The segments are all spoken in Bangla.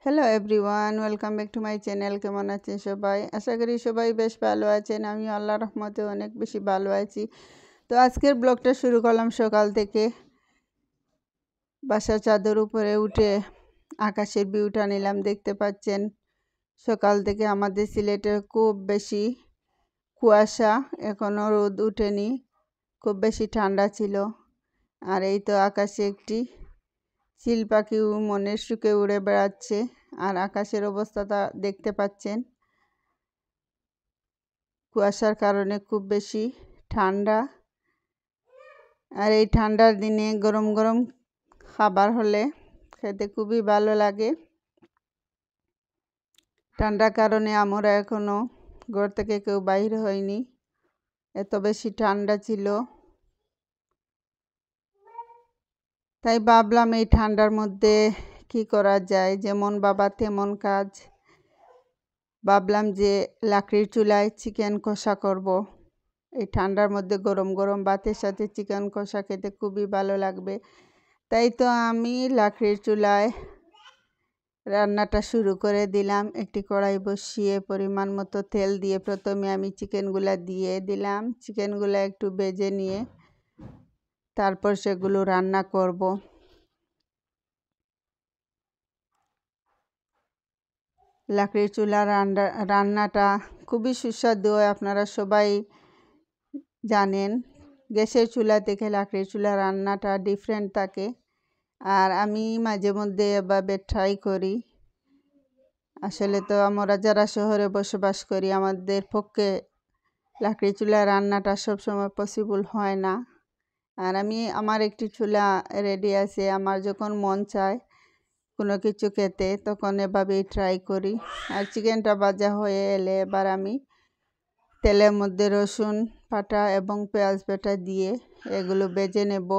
Hello everyone, welcome back to my channel. কেমন আছেন সবাই? আশা করি সবাই বেশ ভালো আছেন। আমি আল্লাহর রহমতে অনেক বেশি ভালো আছি। তো আজকের ব্লগটা শুরু করলাম সকাল থেকে। বাসার চাদর উপরে উঠে আকাশের ভিউটা নিলাম। দেখতে পাচ্ছেন সকাল থেকে আমাদের সিলেটে খুব বেশি কুয়াশা, এখনও রোদ উঠেনি, খুব বেশি ঠান্ডা ছিল। আর এই তো আকাশে একটি চিল পাখি মনের সুখে উড়ে বেড়াচ্ছে। আর আকাশের অবস্থাটা দেখতে পাচ্ছেন, কুয়াশার কারণে খুব বেশি ঠান্ডা। আর এই ঠান্ডার দিনে গরম গরম খাবার হলে খেতে খুবই ভালো লাগে। ঠান্ডার কারণে আমরা এখনও ঘর থেকে কেউ বাইর হয়নি, এত বেশি ঠান্ডা ছিল। তাই ভাবলাম এই ঠান্ডার মধ্যে কি করা যায়, যেমন বাবা তেমন কাজ। ভাবলাম যে লাকড়ির চুলায় চিকেন কষা করব। এই ঠান্ডার মধ্যে গরম গরম ভাতের সাথে চিকেন কষা খেতে খুবই ভালো লাগবে। তাই তো আমি লাকড়ির চুলায় রান্নাটা শুরু করে দিলাম। একটি কড়াই বসিয়ে পরিমাণ মতো তেল দিয়ে প্রথমে আমি চিকেনগুলা দিয়ে দিলাম। চিকেনগুলা একটু ভেজে নিয়ে তারপর সেগুলো রান্না করব। লাকড়ির চুলা রান্নাটা খুবই সুস্বাদু হয়, আপনারা সবাই জানেন। গ্যাসের চুলা থেকে লাকড়ির চুলা রান্নাটা ডিফারেন্ট থাকে। আর আমি মাঝে মধ্যে এভাবে ট্রাই করি। আসলে তো আমরা যারা শহরে বসবাস করি, আমাদের পক্ষে লাকড়ি চুলা রান্নাটা সবসময় পসিবল হয় না। আর আমার একটি চুলা রেডি আছে। আমার যখন মন চায় কোনো কিছু খেতে, তখন এভাবেই ট্রাই করি। আর চিকেনটা ভাজা হয়ে এলে এবার আমি তেলের মধ্যে রসুন বাটা এবং পেঁয়াজ বাটা দিয়ে এগুলো ভেজে নেব।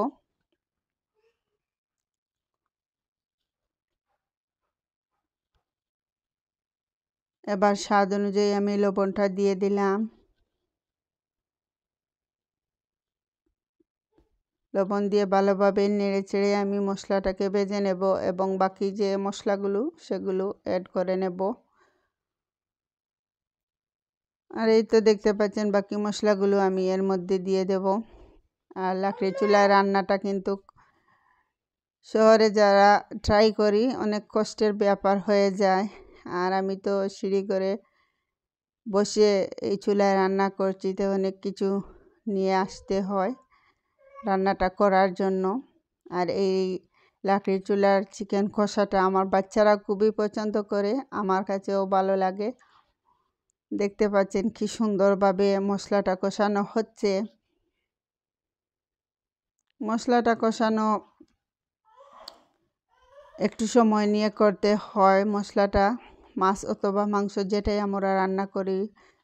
এবার স্বাদ অনুযায়ী আমি লবণটা দিয়ে দিলাম। লবণ দিয়ে ভালোভাবে নেড়েচেড়ে আমি মশলাটাকে ভেজে নেব এবং বাকি যে মশলাগুলো সেগুলো অ্যাড করে নেব। আর এই তো দেখতে পাচ্ছেন বাকি মশলাগুলো আমি এর মধ্যে দিয়ে দেব। আর লাকড়ির চুলায় রান্নাটা কিন্তু শহরে যারা ট্রাই করি অনেক কষ্টের ব্যাপার হয়ে যায়। আর আমি তো সিঁড়ি করে বসে এই চুলায় রান্না করছি, তো অনেক কিছু নিয়ে আসতে হয় রান্নাটা করার জন্য। আর এই লাকড়ির চুলার চিকেন কষাটা আমার বাচ্চারা খুবই পছন্দ করে, আমার কাছেও ভালো লাগে। দেখতে পাচ্ছেন কি সুন্দরভাবে মশলাটা কষানো হচ্ছে। মশলাটা কষানো একটু সময় নিয়ে করতে হয়। মশলাটা মাছ অথবা মাংস যেটাই আমরা রান্না করি,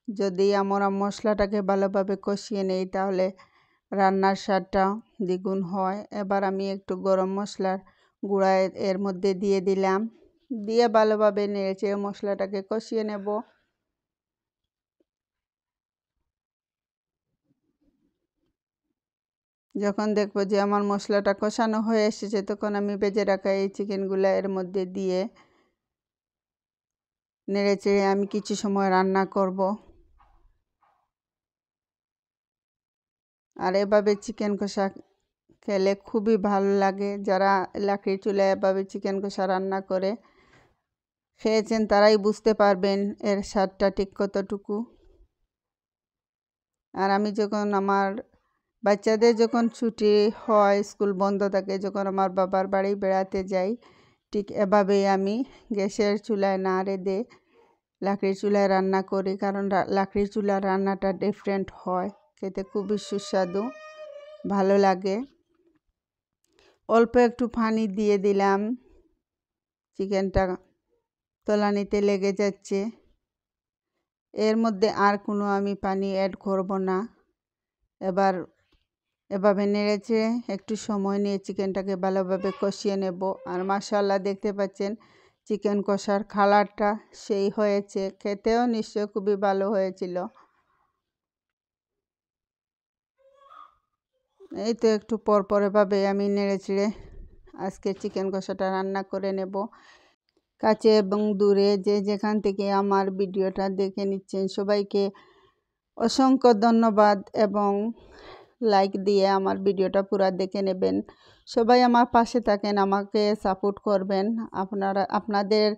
যদি আমরা মশলাটাকে ভালোভাবে কষিয়ে নেই তাহলে রান্নার স্বাদটা দ্বিগুণ হয়। এবার আমি একটু গরম মশলার গুঁড়া এর মধ্যে দিয়ে দিলাম, দিয়ে ভালোভাবে নেড়েচেড়ে মশলাটাকে কষিয়ে নেব। যখন দেখব যে আমার মশলাটা কষানো হয়ে এসেছে, তখন আমি ভেজে রাখা এই চিকেনগুলো এর মধ্যে দিয়ে নেড়েচেড়ে আমি কিছু সময় রান্না করব। আর এভাবে চিকেন কষা খেলে খুবই ভালো লাগে। যারা লাকড়ির চুলায় এভাবে চিকেন কষা রান্না করে খেয়েছেন তারাই বুঝতে পারবেন এর স্বাদটা ঠিক কতটুকু। আর আমি যখন আমার বাচ্চাদের যখন ছুটি হয়, স্কুল বন্ধ থাকে, যখন আমার বাবার বাড়ি বেড়াতে যাই, ঠিক এভাবেই আমি গ্যাসের চুলায় না রেঁধে লাকড়ির চুলায় রান্না করি। কারণ লাকড়ির চুলার রান্নাটা ডিফারেন্ট হয়, খেতে খুবই সুস্বাদু, ভালো লাগে। অল্প একটু পানি দিয়ে দিলাম, চিকেনটা তলানিতে লেগে যাচ্ছে। এর মধ্যে আর কোনো আমি পানি অ্যাড করব না। এবার এভাবে নেড়েছে একটু সময় নিয়ে চিকেনটাকে ভালোভাবে কষিয়ে নেব। আর মাশাআল্লাহ দেখতে পাচ্ছেন চিকেন কষার কালারটা সেই হয়েছে, খেতেও নিশ্চয় খুবই ভালো হয়েছিল। এই তো একটু পর এভাবে আমি নেড়েচেড়ে আজকে চিকেন কষাটা রান্না করে নেব। কাছে এবং দূরে যে যেখান থেকে আমার ভিডিওটা দেখে নিচ্ছেন সবাইকে অসংখ্য ধন্যবাদ এবং লাইক দিয়ে আমার ভিডিওটা পুরা দেখে নেবেন। সবাই আমার পাশে থাকেন, আমাকে সাপোর্ট করবেন। আপনাদের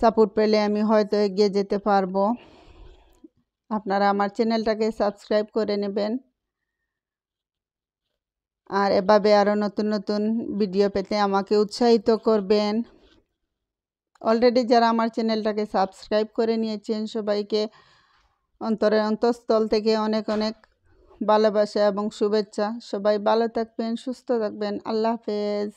সাপোর্ট পেলে আমি হয়তো এগিয়ে যেতে পারবো। আপনারা আমার চ্যানেলটাকে সাবস্ক্রাইব করে নেবেন আর এভাবে আরও নতুন নতুন ভিডিও পেতে আমাকে উৎসাহিত করবেন। অলরেডি যারা আমার চ্যানেলটাকে সাবস্ক্রাইব করে নিয়েছেন সবাইকে অন্তরের অন্তঃস্থল থেকে অনেক অনেক ভালোবাসা এবং শুভেচ্ছা। সবাই ভালো থাকবেন, সুস্থ থাকবেন। আল্লাহ হাফেজ।